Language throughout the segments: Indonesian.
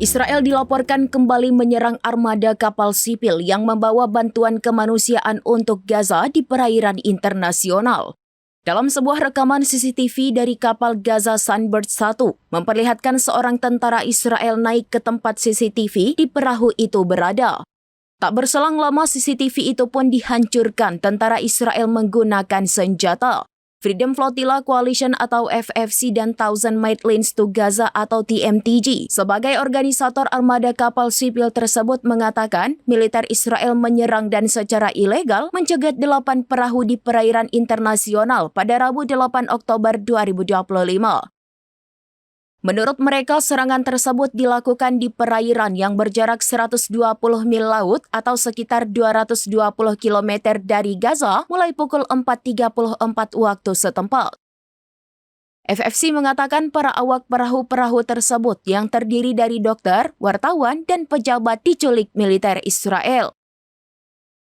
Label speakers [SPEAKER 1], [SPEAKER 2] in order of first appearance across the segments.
[SPEAKER 1] Israel dilaporkan kembali menyerang armada kapal sipil yang membawa bantuan kemanusiaan untuk Gaza di perairan internasional. Dalam sebuah rekaman CCTV dari kapal Gaza Sunbird 1, memperlihatkan seorang tentara Israel naik ke tempat CCTV di perahu itu berada. Tak berselang lama CCTV itu pun dihancurkan tentara Israel menggunakan senjata. Freedom Flotilla Coalition atau FFC dan Thousand Mile Lanes to Gaza atau TMTG sebagai organisator armada kapal sipil tersebut mengatakan militer Israel menyerang dan secara ilegal mencegat 8 perahu di perairan internasional pada Rabu 8 Oktober 2025. Menurut mereka, serangan tersebut dilakukan di perairan yang berjarak 120 mil laut atau sekitar 220 km dari Gaza mulai pukul 4.34 waktu setempat. FFC mengatakan para awak perahu-perahu tersebut yang terdiri dari dokter, wartawan, dan pejabat diculik militer Israel.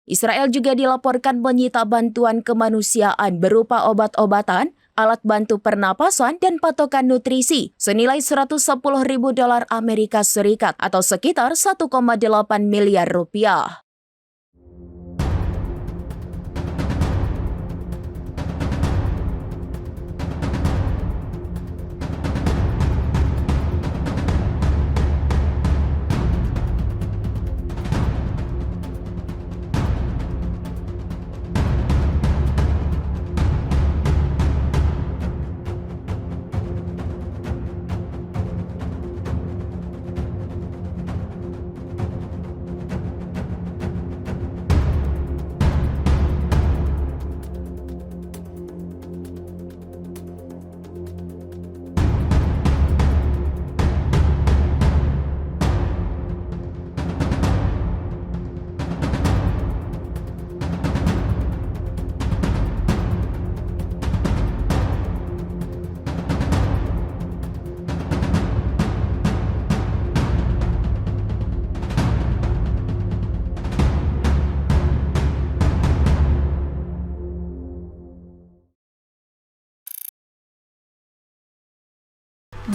[SPEAKER 1] Israel juga dilaporkan menyita bantuan kemanusiaan berupa obat-obatan, alat bantu pernapasan, dan patokan nutrisi senilai $110.000 Amerika Serikat atau sekitar 1,8 miliar rupiah.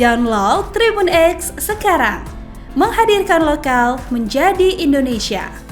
[SPEAKER 2] Download Tribun X sekarang, menghadirkan lokal menjadi Indonesia.